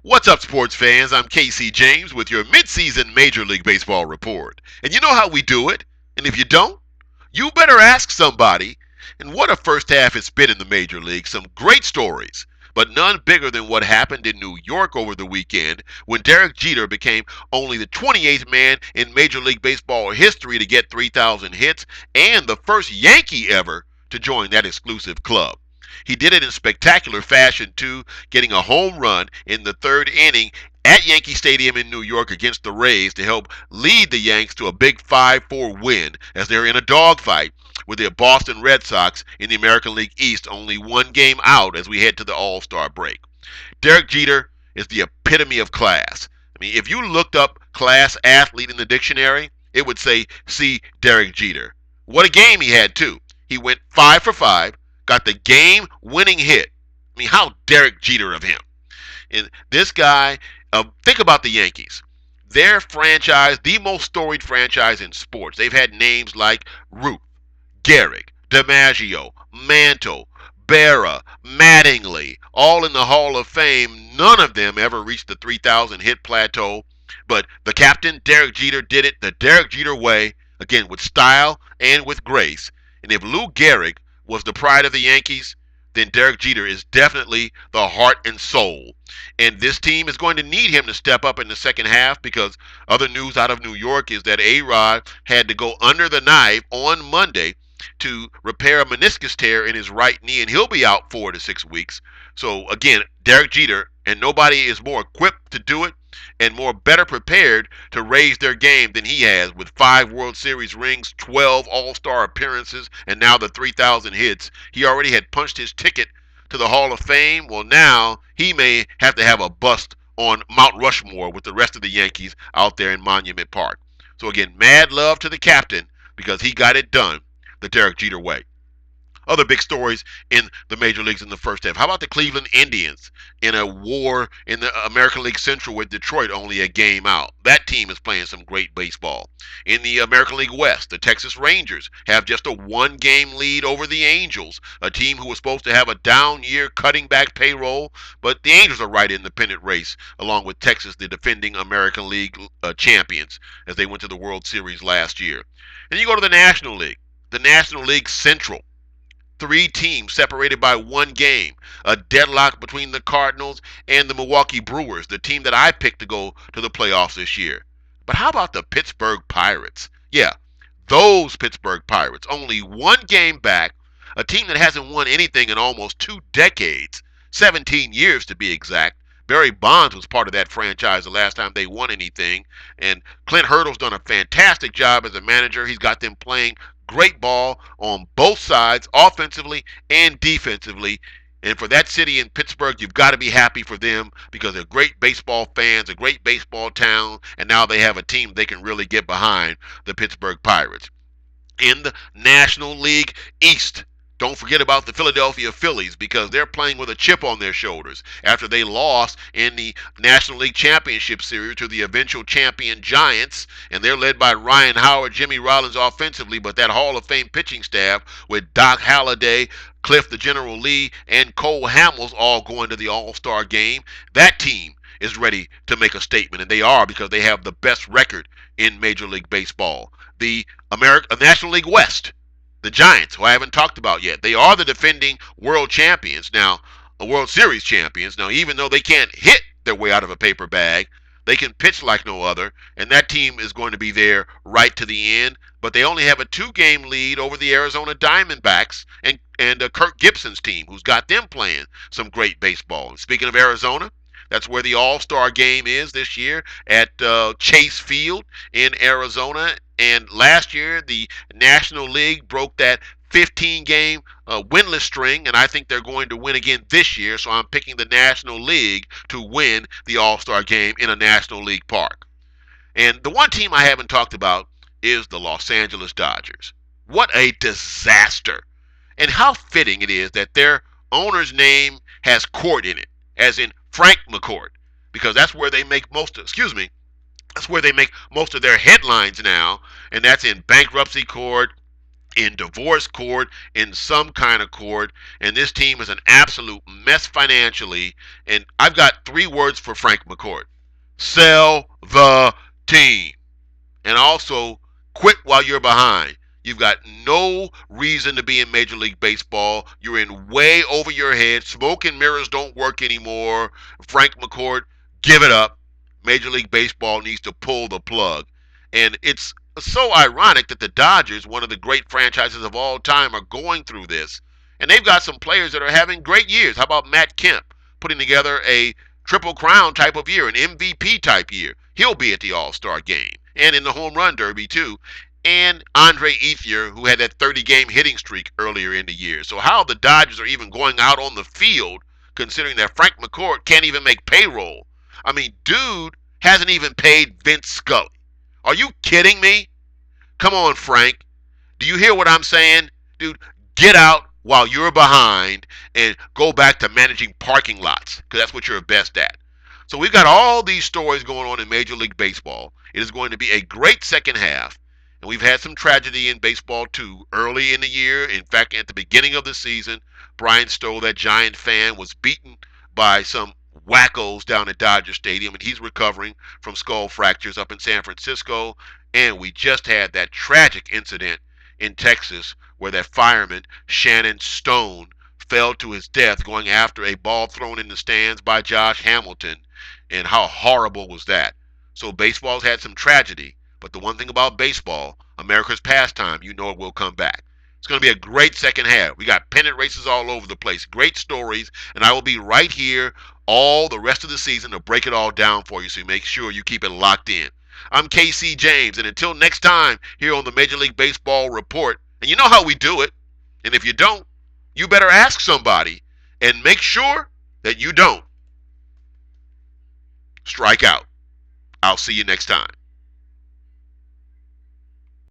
What's up, sports fans? I'm Casey James with your midseason Major League Baseball report. And you know how we do it. And if you don't, you better ask somebody. And what a first half it's been in the Major League. Some great stories, but none bigger than what happened in New York over the weekend when Derek Jeter became only the 28th man in Major League Baseball history to get 3,000 hits and the first Yankee ever to join that exclusive club. He did it in spectacular fashion, too, getting a home run in the third inning at Yankee Stadium in New York against the Rays to help lead the Yanks to a big 5-4 win as they're in a dogfight with the Boston Red Sox in the American League East, only one game out as we head to the All-Star break. Derek Jeter is the epitome of class. I mean, if you looked up class athlete in the dictionary, it would say, see Derek Jeter. What a game he had, too. He went 5 for 5, got the game-winning hit. I mean, how Derek Jeter of him. And this guy, think about the Yankees. Their franchise, the most storied franchise in sports. They've had names like Ruth, Gehrig, DiMaggio, Mantle, Berra, Mattingly, all in the Hall of Fame. None of them ever reached the 3,000 hit plateau. But the captain, Derek Jeter, did it the Derek Jeter way, again, with style and with grace. And if Lou Gehrig was the pride of the Yankees, then Derek Jeter is definitely the heart and soul. And this team is going to need him to step up in the second half because other news out of New York is that A-Rod had to go under the knife on Monday to repair a meniscus tear in his right knee, and he'll be out 4 to 6 weeks. So again, Derek Jeter, and nobody is more equipped to do it and more better prepared to raise their game than he has with 5 World Series rings, 12 All-Star appearances, and now the 3,000 hits. He already had punched his ticket to the Hall of Fame. Well, now he may have to have a bust on Mount Rushmore with the rest of the Yankees out there in Monument Park. So again, mad love to the captain because he got it done the Derek Jeter way. Other big stories in the major leagues in the first half. How about the Cleveland Indians in a war in the American League Central with Detroit only a game out? That team is playing some great baseball. In the American League West, the Texas Rangers have just a one-game lead over the Angels, a team who was supposed to have a down year cutting back payroll, but the Angels are right in the pennant race along with Texas, the defending American League champions, as they went to the World Series last year. And you go to the National League. The National League Central. 3 teams separated by 1 game. A deadlock between the Cardinals and the Milwaukee Brewers, the team that I picked to go to the playoffs this year. But how about the Pittsburgh Pirates? Yeah, those Pittsburgh Pirates. Only 1 game back. A team that hasn't won anything in almost 2 decades. 17 years to be exact. Barry Bonds was part of that franchise the last time they won anything. And Clint Hurdle's done a fantastic job as a manager. He's got them playing great ball on both sides, offensively and defensively. And for that city in Pittsburgh, you've got to be happy for them because they're great baseball fans, a great baseball town, and now they have a team they can really get behind, the Pittsburgh Pirates. In the National League East, don't forget about the Philadelphia Phillies because they're playing with a chip on their shoulders after they lost in the National League Championship Series to the eventual champion Giants, and they're led by Ryan Howard, Jimmy Rollins offensively, but that Hall of Fame pitching staff with Doc Halladay, Cliff the General Lee, and Cole Hamels all going to the All-Star game. That team is ready to make a statement, and they are because they have the best record in Major League Baseball. The National League West. The Giants, who I haven't talked about yet, they are the defending world champions now, World Series champions. Now, even though they can't hit their way out of a paper bag, they can pitch like no other, and that team is going to be there right to the end. But they only have a 2-game lead over the Arizona Diamondbacks and Kirk Gibson's team, who's got them playing some great baseball. And speaking of Arizona, that's where the All-Star game is this year at Chase Field in Arizona. And last year, the National League broke that 15-game winless string, and I think they're going to win again this year. So I'm picking the National League to win the All-Star game in a National League park. And the one team I haven't talked about is the Los Angeles Dodgers. What a disaster. And how fitting it is that their owner's name has court in it, as in Frank McCourt, because that's where they make most of, that's where they make most of their headlines now, and that's in bankruptcy court in divorce court, in some kind of court, and this team is an absolute mess financially. And I've got 3 words for Frank McCourt: sell the team. And also, quit while you're behind. You've got no reason to be in Major League Baseball. You're in way over your head. Smoke and mirrors don't work anymore. Frank McCourt, give it up. Major League Baseball needs to pull the plug. And it's so ironic that the Dodgers, one of the great franchises of all time, are going through this. And they've got some players that are having great years. How about Matt Kemp putting together a triple crown type of year, an MVP type year? He'll be at the All-Star game and in the home run derby too. And Andre Ethier, who had that 30-game hitting streak earlier in the year. So how the Dodgers are even going out on the field, considering that Frank McCourt can't even make payroll. I mean, dude hasn't even paid Vince Scully. Are you kidding me? Come on, Frank. Do you hear what I'm saying? Dude, get out while you're behind and go back to managing parking lots, because that's what you're best at. So we've got all these stories going on in Major League Baseball. It is going to be a great second half. And we've had some tragedy in baseball too. Early in the year, in fact, at the beginning of the season, Brian Stowe, that Giant fan, was beaten by some wackos down at Dodger Stadium, and he's recovering from skull fractures up in San Francisco. And we just had that tragic incident in Texas where that fireman, Shannon Stone, fell to his death going after a ball thrown in the stands by Josh Hamilton. And how horrible was that? So baseball's had some tragedy, but the one thing about baseball, America's pastime, you know it will come back. It's going to be a great second half. We got pennant races all over the place, great stories, and I will be right here all the rest of the season to break it all down for you, so you make sure you keep it locked in. I'm KC James, and until next time here on the Major League Baseball Report, and you know how we do it, and if you don't, you better ask somebody and make sure that you don't strike out. I'll see you next time.